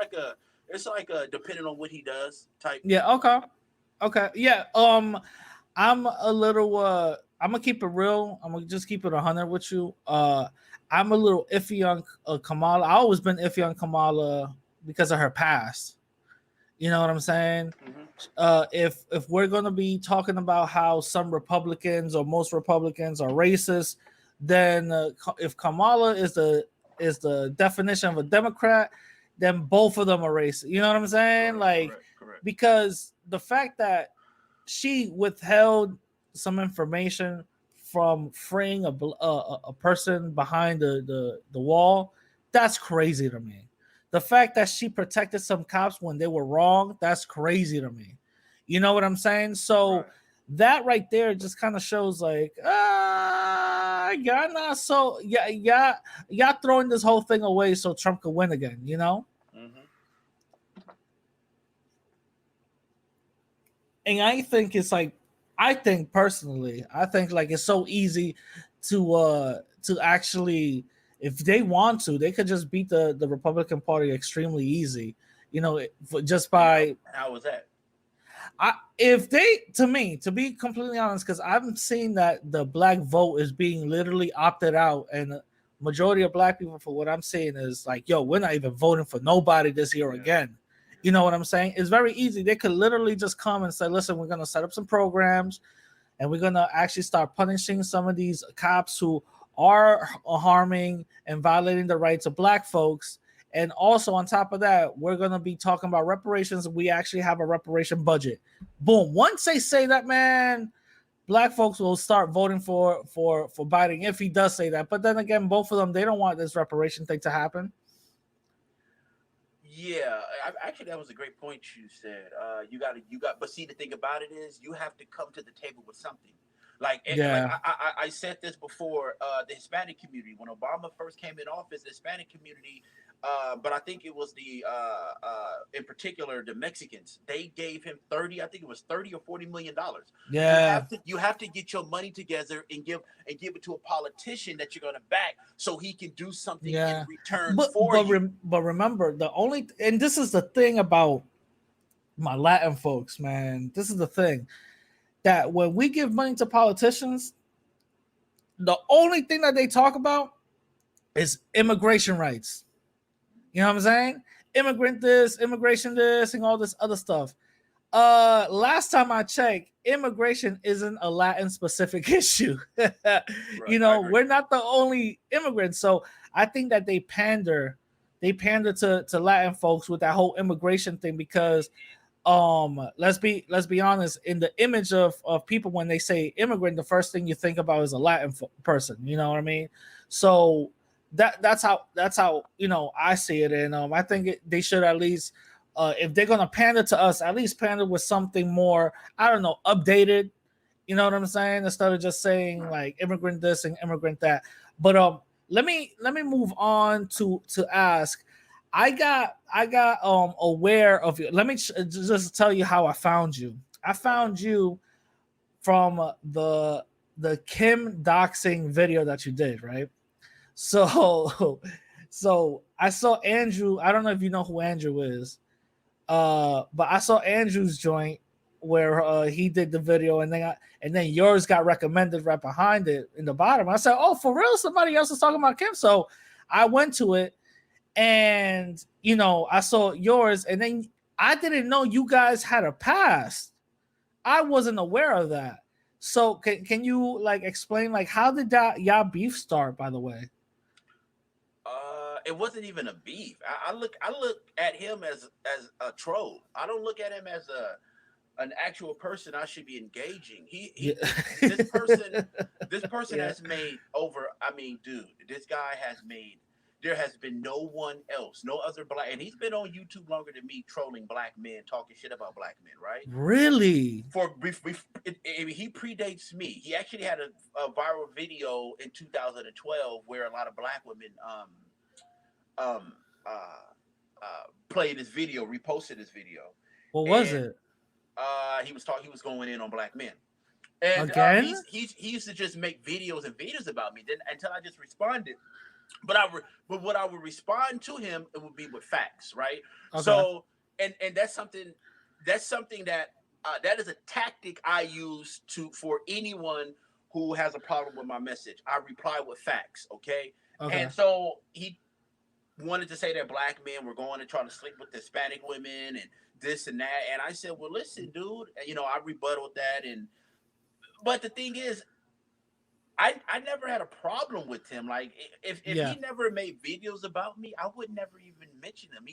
S6: like a depending on what he does type.
S3: Yeah. Okay. Yeah. I'm a little. I'm gonna keep it real. I'm gonna just keep it 100 with you. I'm a little iffy on Kamala. I always been iffy on Kamala because of her past. You know what I'm saying? Mm-hmm. If we're gonna be talking about how some Republicans or most Republicans are racist, then if Kamala is the definition of a Democrat, then both of them are racist. You know what I'm saying? Correct. Because the fact that she withheld some information from freeing a person behind the wall, that's crazy to me. The fact that she protected some cops when they were wrong, that's crazy to me. You know what I'm saying? So that right there just kind of shows like, y'all not so, y'all throwing this whole thing away so Trump could win again, you know? Mm-hmm. And I think it's like, I think like it's so easy to actually, if they want to, they could just beat the Republican Party extremely easy, just by.
S6: How was that?
S3: To be completely honest, because I've seen that the black vote is being literally opted out, and the majority of black people, for what I'm saying, is like, yo, we're not even voting for nobody this year again. You know what I'm saying? It's very easy. They could literally just come and say, listen, we're going to set up some programs and we're going to actually start punishing some of these cops who are harming and violating the rights of black folks. And also on top of that, we're going to be talking about reparations. We actually have a reparation budget. Boom. Once they say that, man, black folks will start voting for Biden if he does say that. But then again, both of them, they don't want this reparation thing to happen.
S6: Yeah, actually, that was a great point you said. But see, the thing about it is, you have to come to the table with something.
S3: Yeah.
S6: I said this before. The Hispanic community, when Obama first came in office, the Hispanic community, but I think it was in particular the Mexicans. They gave him 30. I think it was 30 or 40 million dollars.
S3: Yeah.
S6: You have to get your money together and give it to a politician that you're going to back, so he can do something in return for you.
S3: But remember, and this is the thing about my Latin folks, man. This is the thing, that when we give money to politicians, the only thing that they talk about is immigration rights. You know what I'm saying? Immigration this, and all this other stuff. Last time I checked, immigration isn't a Latin specific issue.
S6: Right,
S3: you know, we're not the only immigrants. So I think that they pander to Latin folks with that whole immigration thing, because let's be honest, in the image of people, when they say immigrant, the first thing you think about is a Latin person. You know what I mean? So that's how you know, I see it. And I think they should at least, if they're gonna pander to us, at least pander with something more, I don't know, updated. You know what I'm saying? Instead of just saying like immigrant this and immigrant that. But let me move on to ask. I got aware of you. Let me just tell you how I found you. I found you from the Kim doxing video that you did, right? So I saw Andrew. I don't know if you know who Andrew is, but I saw Andrew's joint where he did the video, and then yours got recommended right behind it in the bottom. I said, "Oh, for real? Somebody else is talking about Kim." So I went to it, and you know, I saw yours, and then I didn't know you guys had a past. I wasn't aware of that. So can you like explain, like, how did that y'all beef start, by the way?
S6: It wasn't even a beef. I look at him as a troll. I don't look at him as an actual person I should be engaging. This person has made over. I mean, dude, this guy has made. There has been no one else, no other black, and he's been on YouTube longer than me, trolling black men, talking shit about black men, right?
S3: Really?
S6: He predates me. He actually had a viral video in 2012 where a lot of black women played his video, reposted his video.
S3: What was it?
S6: He was going in on black men. And
S3: again,
S6: he used to just make videos about me. Then until I just responded. But what I would respond to him, it would be with facts, right? Okay. So and that's something that that is a tactic I use for anyone who has a problem with my message. I reply with facts, okay? And so he wanted to say that black men were going to try to sleep with Hispanic women and this and that, and I said, well, listen, dude, you know, I rebutted that, but the thing is, I never had a problem with him. Like, if he never made videos about me, I would never even mention him.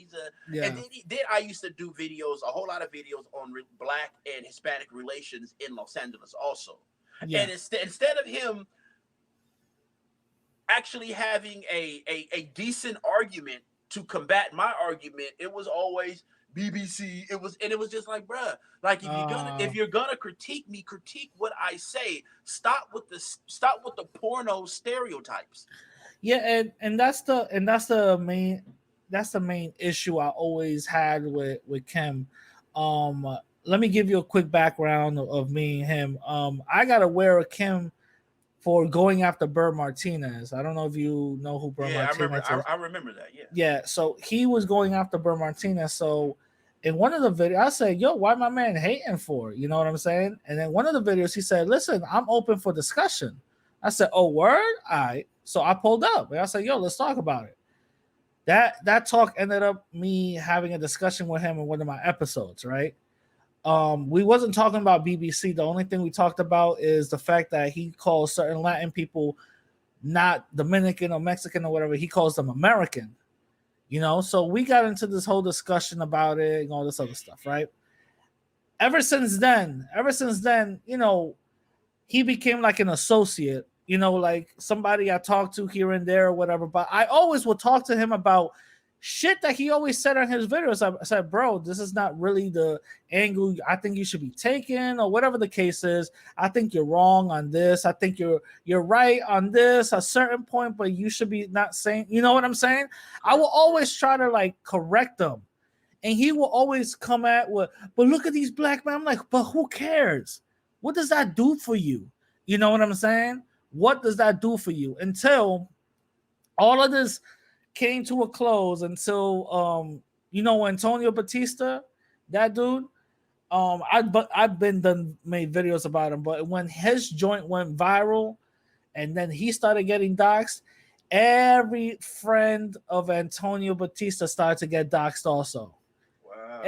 S6: And then I used to do videos, a whole lot of videos on black and Hispanic relations in Los Angeles also. Yeah. And instead of him actually having a decent argument to combat my argument, it was always BBC. It was just like, bruh, like if you're gonna critique me, critique what I say. Stop with the porno stereotypes.
S3: Yeah, and that's the main issue I always had with Kim. Let me give you a quick background of me and him. I got aware of Kim for going after Bird Martinez. I don't know if you know who Bird Martinez is.
S6: I remember that, yeah.
S3: Yeah, so he was going after Bird Martinez. So in one of the videos, I said, yo, why my man hating for? You know what I'm saying? And then one of the videos, he said, listen, I'm open for discussion. I said, oh, word? All right. So I pulled up. And I said, yo, let's talk about it. That talk ended up me having a discussion with him in one of my episodes, right? We wasn't talking about BBC. The only thing we talked about is the fact that he calls certain Latin people not Dominican or Mexican or whatever. He calls them American, you know? So we got into this whole discussion about it and all this other stuff, right? Ever since then, you know, he became like an associate, you know, like somebody I talked to here and there or whatever. But I always would talk to him about shit that he always said on his videos. I said, bro, this is not really the angle I think you should be taking, or whatever the case is. I think you're wrong on this. I think you're right on this a certain point, but you should be not saying, you know what I'm saying? I will always try to like correct him. And he will always come at with, but look at these black men. I'm like, but who cares? What does that do for you? You know what I'm saying? What does that do for you? Until all of this came to a close, until Antonio Batista, that dude. I've been made videos about him, but when his joint went viral, and then he started getting doxxed, every friend of Antonio Batista started to get doxxed also.
S6: Wow.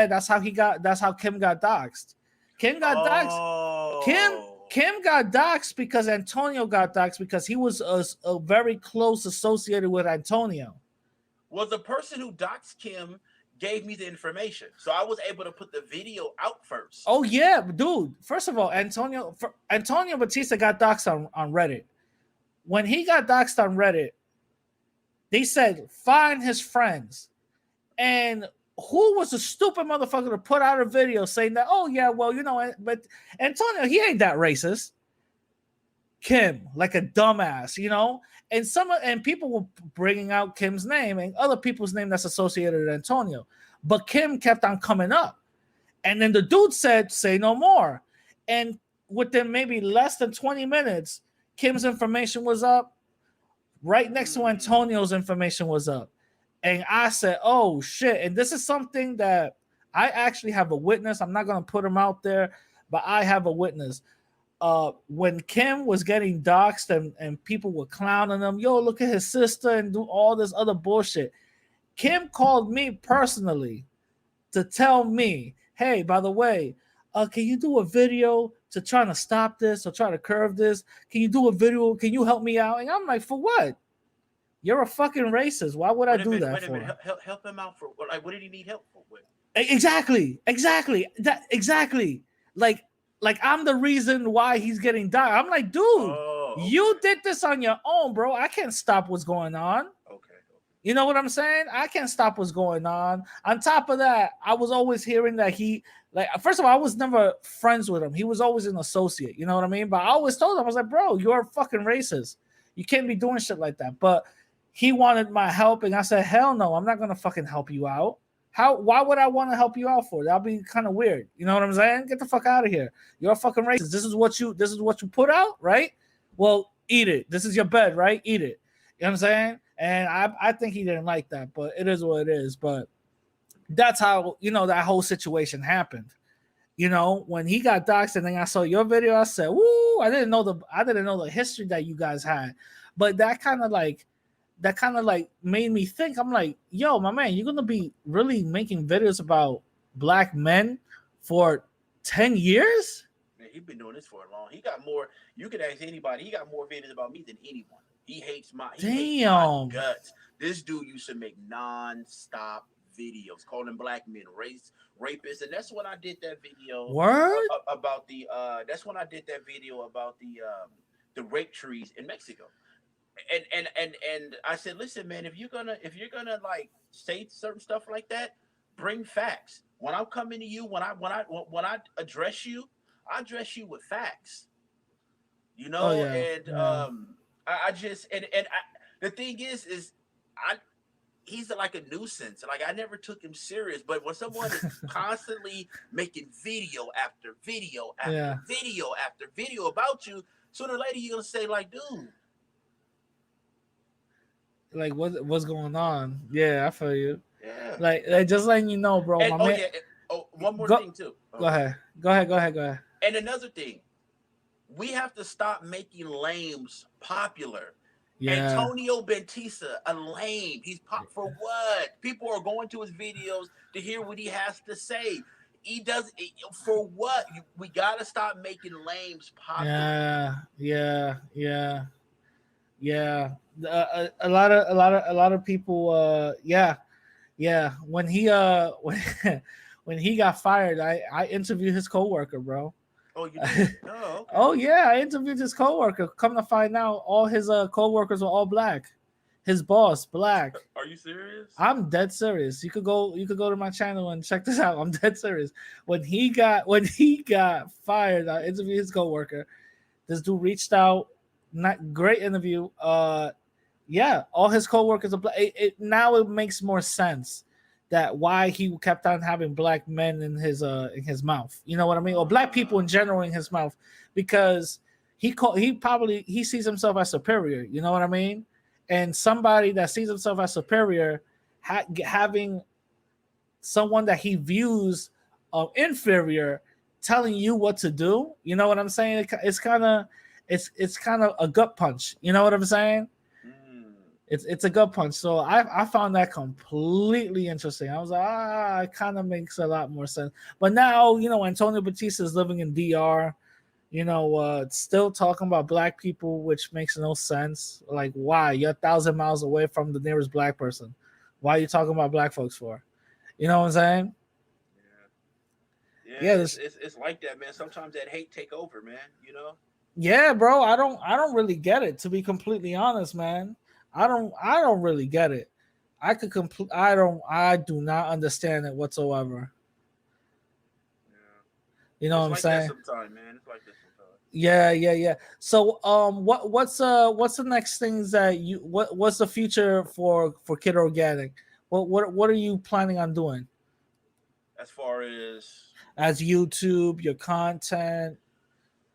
S3: That's how Kim got doxxed. Kim got doxxed. Kim got doxxed because Antonio got doxxed because he was a very close associated with Antonio.
S6: Well, the person who doxxed Kim gave me the information, so I was able to put the video out first.
S3: Oh yeah, dude. First of all, Antonio Batista got doxxed on Reddit. When he got doxxed on Reddit, they said find his friends, and who was the stupid motherfucker to put out a video saying that, oh yeah, well, but Antonio, he ain't that racist. Kim, like a dumbass, and people were bringing out Kim's name and other people's name that's associated with Antonio, but Kim kept on coming up, and then the dude said, say no more, and within maybe less than 20 minutes, Kim's information was up right next to Antonio's information was up. And I said, oh, shit. And this is something that I actually have a witness. I'm not going to put him out there, but I have a witness. When Kim was getting doxxed and people were clowning him, yo, look at his sister and do all this other bullshit. Kim called me personally to tell me, hey, by the way, can you do a video to try to stop this or try to curb this? Can you do a video? Can you help me out? And I'm like, for what? You're a fucking racist. Why would I do that for?
S6: Help him out for what? Like, what did he need help for? With?
S3: Exactly. Like I'm the reason why he's getting died. I'm like, dude, you did this on your own, bro. I can't stop what's going on.
S6: Okay.
S3: You know what I'm saying? I can't stop what's going on. On top of that, I was always hearing that first of all, I was never friends with him. He was always an associate. You know what I mean? But I always told him, I was like, bro, you're a fucking racist. You can't be doing shit like that. But he wanted my help, and I said, hell no, I'm not going to fucking help you out. Why would I want to help you out for? That'll be kind of weird. You know what I'm saying? Get the fuck out of here. You're a fucking racist. This is what you put out, right? Well, eat it. This is your bed, right? Eat it. You know what I'm saying? And I think he didn't like that, but it is what it is. But that's how, that whole situation happened. When he got doxxed and then I saw your video, I said, woo, I didn't know the history that you guys had. But that kind of like made me think. I'm like, yo, my man, you're gonna be really making videos about black men for 10 years?
S6: Man, he's been doing this for a long. He got more. You could ask anybody. He got more videos about me than anyone. He hates my guts. This dude used to make non-stop videos calling black men rapists, and that's when I did that video about the. That's when I did that video about the rape trees in Mexico. And I said, listen, man, if you're gonna like say certain stuff like that, bring facts. When I'm coming to you, when I address you, I address you with facts. I just the thing is he's like a nuisance. Like, I never took him serious, but when someone is constantly making video after video after video after video about you, sooner or later you're gonna say, like, dude,
S3: like, what's going on? Yeah, I feel you.
S6: Yeah.
S3: Like just letting you know, bro.
S6: And, one more thing too.
S3: Go ahead.
S6: And another thing, we have to stop making lames popular. Yeah. Antonio Batista, a lame. He's pop for what? People are going to his videos to hear what he has to say. He does for what? We gotta stop making lames popular.
S3: Yeah. A lot of people. When he got fired, I interviewed his coworker, bro.
S6: Oh, you did? Oh, okay.
S3: Oh yeah, I interviewed his coworker. Come to find out, all his coworkers were all black. His boss, black.
S6: Are you serious?
S3: I'm dead serious. You could go to my channel and check this out. I'm dead serious. When he got fired, I interviewed his coworker. This dude reached out. Not great interview. Yeah, all his coworkers are black. Now it makes more sense that why he kept on having black men in his mouth. You know what I mean? Or black people in general in his mouth, because he sees himself as superior. You know what I mean? And somebody that sees himself as superior, having someone that he views inferior telling you what to do. You know what I'm saying? It's kind of a gut punch. You know what I'm saying? It's a gut punch. So I found that completely interesting. I was like, it kind of makes a lot more sense. But now, Antonio Batista is living in DR, still talking about black people, which makes no sense. Like, why? You're 1,000 miles away from the nearest black person. Why are you talking about black folks for? You know what I'm saying?
S6: Yeah, it's like that, man. Sometimes that hate take over, man.
S3: Yeah, bro. I don't really get it, to be completely honest, man. I don't really get it. I do not understand it whatsoever. You know what I'm saying?
S6: That sometime, man. It's like this sometimes.
S3: Yeah. So, what's the next things that what's the future for Kid Organic? What are you planning on doing?
S6: As far as
S3: YouTube, your content?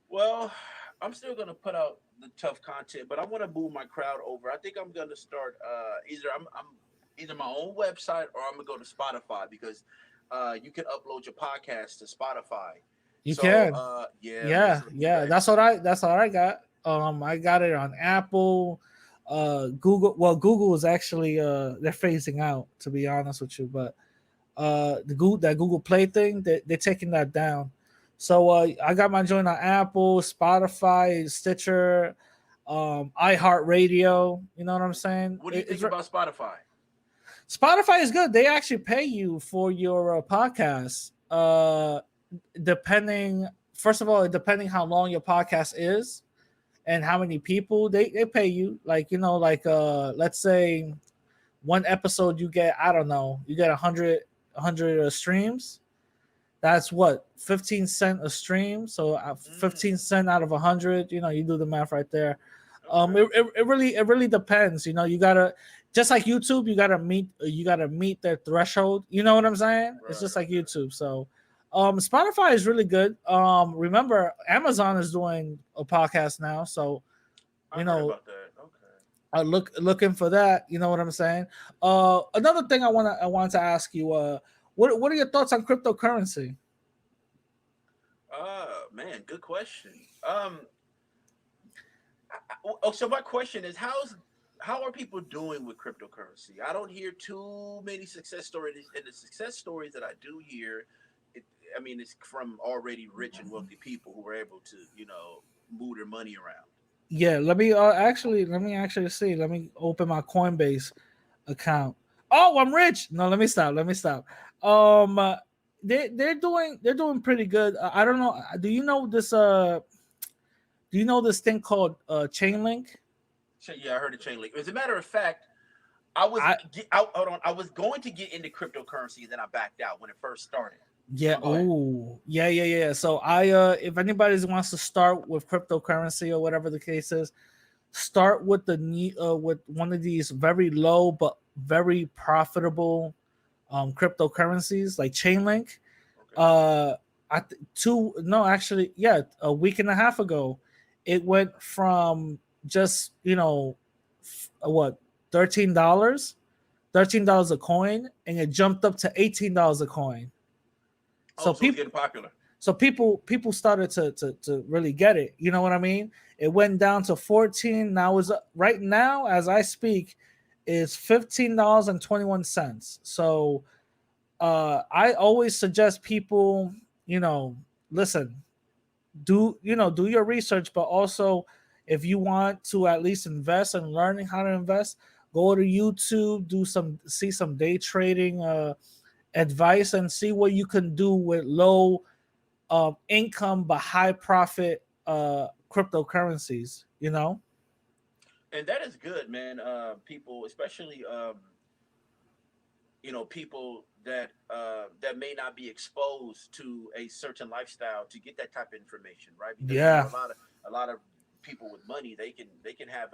S6: Well, I'm still gonna put out the tough content, but I want to move my crowd over. I think I'm gonna start either I'm either my own website, or I'm gonna go to Spotify, because you can upload your podcast to Spotify.
S3: You can.
S6: Yeah.
S3: That's what I got. I got it on Apple, Google. Well, Google is actually they're phasing out, to be honest with you, but that Google Play thing, they're taking that down. So I got my joint on Apple, Spotify, Stitcher, iHeartRadio. You know what I'm saying?
S6: What do you think about Spotify?
S3: Spotify is good. They actually pay you for your podcast. Depending how long your podcast is and how many people they pay you. Like, let's say one episode you get, I don't know, you get 100 streams. That's what, 15 cents a stream. So 15 cents out of 100, you do the math right there. Okay. It really depends. You gotta, just like YouTube, you gotta meet their threshold. You know what I'm saying? Right, it's just like YouTube. So Spotify is really good. Remember, Amazon is doing a podcast now. So
S6: I heard about that. Okay.
S3: Looking for that. You know what I'm saying? Another thing I wanted to ask you, what are your thoughts on cryptocurrency?
S6: Man, good question. So my question is, how are people doing with cryptocurrency? I don't hear too many success stories, and the success stories that I do hear, it's from already rich and wealthy people who were able to, move their money around. Yeah, let me actually see. Let me open my Coinbase account. Oh, I'm rich. No, let me stop. They're doing pretty good. I don't know. Do you know this? Do you know this thing called Chainlink? Yeah, I heard of Chainlink. As a matter of fact, I was going to get into cryptocurrency, then I backed out when it first started.
S3: Yeah. Oh, yeah. So if anybody wants to start with cryptocurrency or whatever the case is, start with with one of these very low but very profitable cryptocurrencies like Chainlink. Okay. A week and a half ago, it went from just $13 a coin, and it jumped up to $18 a coin. So people
S6: it's getting popular.
S3: So people started to really get it. You know what I mean? It went down to 14. Now right now as I speak is $15.21. So I always suggest people, listen, do your research, but also if you want to at least invest and learning how to invest, go to YouTube, see some day trading advice, and see what you can do with low income but high profit cryptocurrencies.
S6: And that is good, man. People, especially people that may not be exposed to a certain lifestyle to get that type of information, right? Because
S3: Yeah.
S6: a lot of people with money, they can have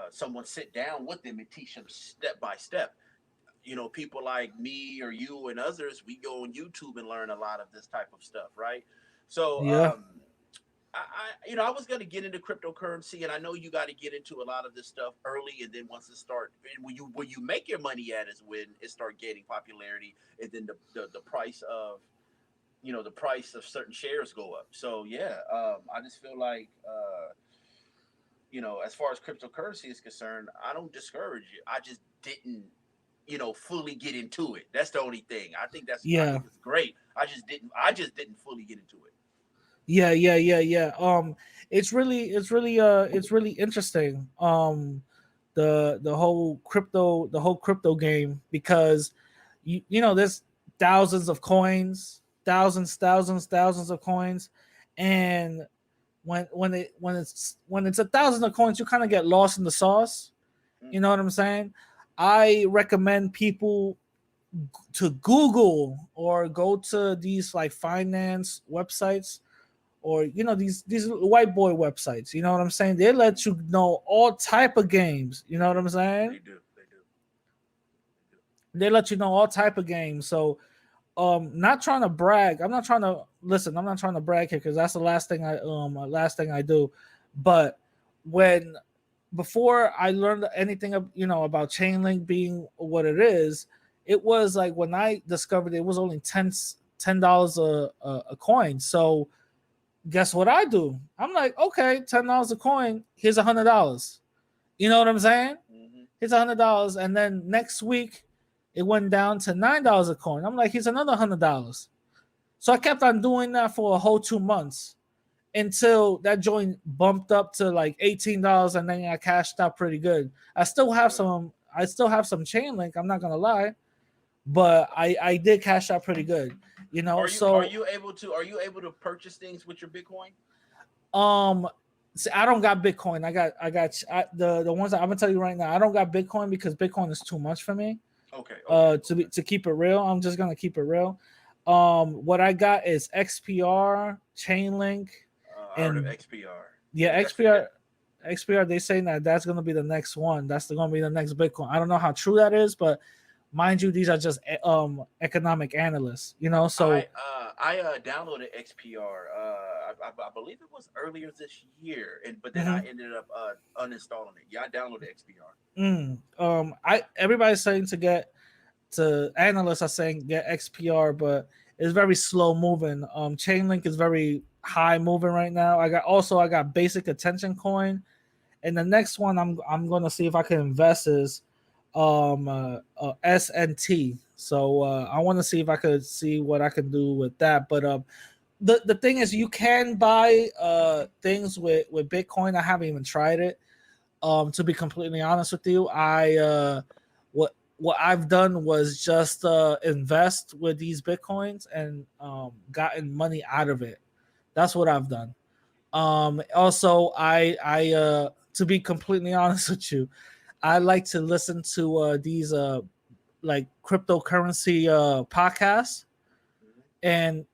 S6: someone sit down with them and teach them step by step. People like me or you and others, we go on YouTube and learn a lot of this type of stuff, right? So,
S3: Yeah.
S6: I was going to get into cryptocurrency, and I know you got to get into a lot of this stuff early, and then once it start, when you make your money at is when it start gaining popularity, and then the price of the price of certain shares go up. So yeah, I just feel like as far as cryptocurrency is concerned, I don't discourage it. I just didn't fully get into it. That's the only thing. I
S3: Yeah.
S6: think it's great. I just didn't fully get into it.
S3: Yeah. It's really interesting. The whole crypto game, because there's thousands of coins, thousands of coins, and when it's 1,000 of coins, you kind of get lost in the sauce. You know what I'm saying? I recommend people to Google or go to these like finance websites, or these white boy websites. You know what I'm saying? They let you know all type of games. You know what I'm saying?
S6: They do.
S3: They let you know all type of games. So not trying to brag. I'm not trying to brag here, because that's the last thing I do. But when before I learned anything about Chainlink being what it is, it was like when I discovered it was only $10 a coin. So guess what I do? I'm like, okay, $10 a coin. Here's $100. You know what I'm saying?
S6: Mm-hmm.
S3: Here's $100, and then next week it went down to $9 a coin. I'm like, here's another $100. So I kept on doing that for a whole 2 months until that joint bumped up to like $18, and then I cashed out pretty good. I still have some Chainlink. I'm not gonna lie, but I did cash out pretty good.
S6: Are you able to purchase things with your Bitcoin?
S3: See, I don't got Bitcoin. The ones that I'm gonna tell you right now. I don't got Bitcoin because Bitcoin is too much for me.
S6: Okay.
S3: To keep it real, I'm just gonna keep it real. What I got is XPR, Chainlink,
S6: I heard of XPR.
S3: Yeah, XPR. They saying that's gonna be the next one. That's gonna be the next Bitcoin. I don't know how true that is, but mind you, these are just economic analysts. So
S6: I downloaded XPR. I believe it was earlier this year, but then I ended up uninstalling it. Yeah, I downloaded XPR.
S3: Everybody's saying analysts are saying get XPR, but it's very slow moving. Chainlink is very high moving right now. I got basic attention coin, and the next one I'm gonna see if I can invest is SNT. So I want to see if I could see what I can do with that. But the thing is, you can buy things with Bitcoin. I haven't even tried it. To be completely honest with you, what I've done was just invest with these Bitcoins and gotten money out of it. That's what I've done. Also, I to be completely honest with you, I like to listen to these like cryptocurrency podcasts, and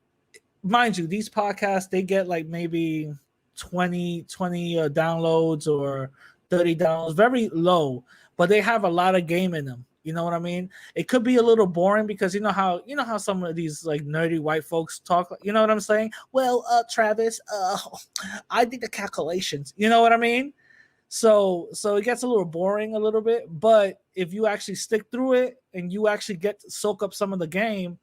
S3: mind you, these podcasts, they get like maybe 20 downloads or 30 downloads, very low, but they have a lot of game in them. You know what I mean? It could be a little boring because you know how some of these like nerdy white folks talk. You know what I'm saying? Well, Travis, I did the calculations. You know what I mean? So it gets a little boring a little bit, but if you actually stick through it and you actually get to soak up some of the game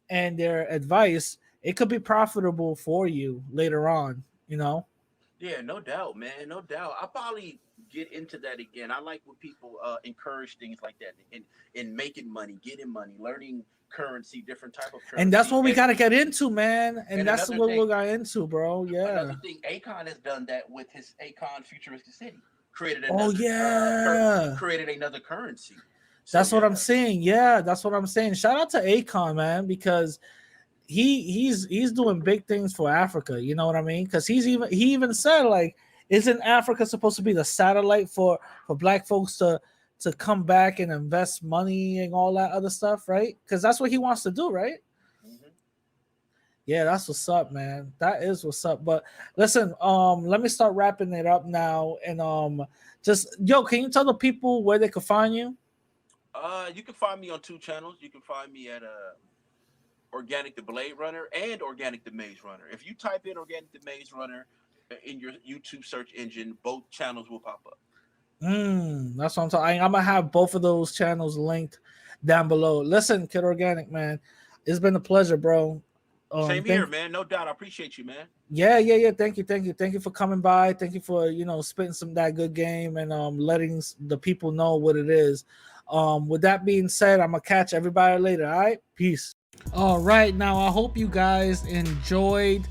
S3: and their advice, it could be profitable for you later on.
S6: Yeah, no doubt, man, no doubt. I'll probably get into that again. I like when people encourage things like that in making money, getting money, learning currency, different type of currency.
S3: And that's what we got to get into, man. And that's what we got into, bro. Yeah.
S6: Another thing, Akon has done that with his Akon Futuristic City. Created another currency. So,
S3: that's what I'm saying. Yeah, that's what I'm saying. Shout out to Akon, man, because he's doing big things for Africa. You know what I mean? Because he even said, like, isn't Africa supposed to be the satellite for black folks to come back and invest money and all that other stuff, right? Because that's what he wants to do, right? Yeah, that's what's up, man. That is what's up. But listen, let me start wrapping it up now. And just can you tell the people where they can find you?
S6: You can find me on 2 channels. You can find me at Organic the Blade Runner and Organic the Maze Runner. If you type in Organic the Maze Runner in your YouTube search engine, both channels will pop up.
S3: That's what I'm talking. I'm gonna have both of those channels linked down below. Listen, Kid Organic, man, it's been a pleasure, bro.
S6: Same here, man. No doubt. I appreciate you, man.
S3: Yeah. Thank you for coming by. Thank you for spitting some that good game and letting the people know what it is. With that being said, I'm gonna catch everybody later. All right, peace. All right, now I hope you guys enjoyed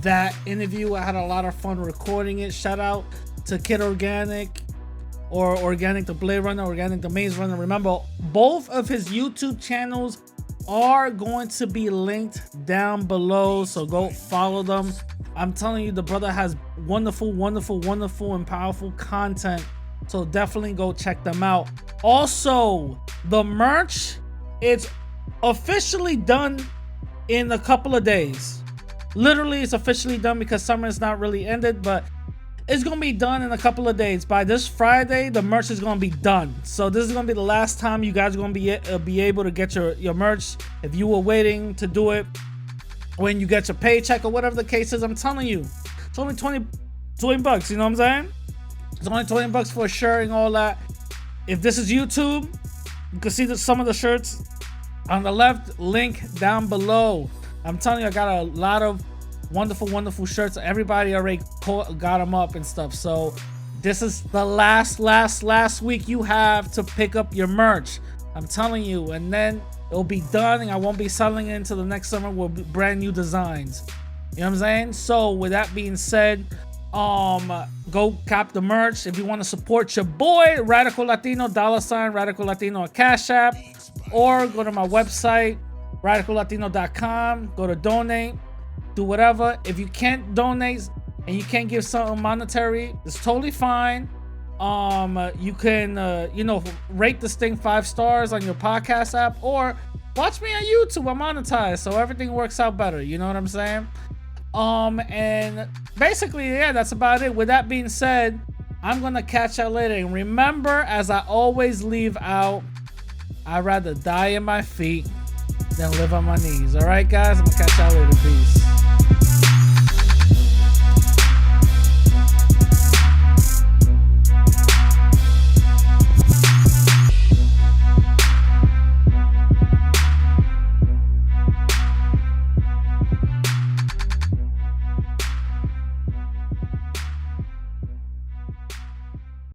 S3: that interview. I had a lot of fun recording it. Shout out to Kid Organic, or Organic the Blade Runner, Organic the Maze Runner. Remember, both of his YouTube channels are going to be linked down below, so go follow them. I'm telling you, the brother has wonderful and powerful content, so definitely go check them out. Also, the merch, it's officially done in a couple of days. Literally, it's officially done because summer is not really ended, but it's gonna be done in a couple of days. By this Friday, the merch is gonna be done. So this is gonna be the last time you guys are gonna be able to get your merch. If you were waiting to do it when you get your paycheck or whatever the case is, I'm telling you, it's only 20 bucks. You know what I'm saying? It's only 20 bucks for a shirt and all that. If this is YouTube, you can see some of the shirts on the left, link down below. I'm telling you, I got a lot of wonderful shirts. Everybody already got them up and stuff. So this is the last week you have to pick up your merch. I'm telling you, and then it'll be done, and I won't be selling it until the next summer with brand new designs. You know what I'm saying? So with that being said, go cop the merch. If you want to support your boy Radical Latino, $ Radical Latino on Cash App, or go to my website radicallatino.com, go to donate, do whatever. If you can't donate and you can't give something monetary, it's totally fine. You can rate this thing 5 stars on your podcast app, or watch me on YouTube. I'm monetized, so everything works out better. You know what I'm saying? And basically, yeah, that's about it. With that being said, I'm gonna catch y'all later. And remember, as I always leave out, I'd rather die in my feet than live on my knees. All right, guys, I'm gonna catch y'all later. Peace.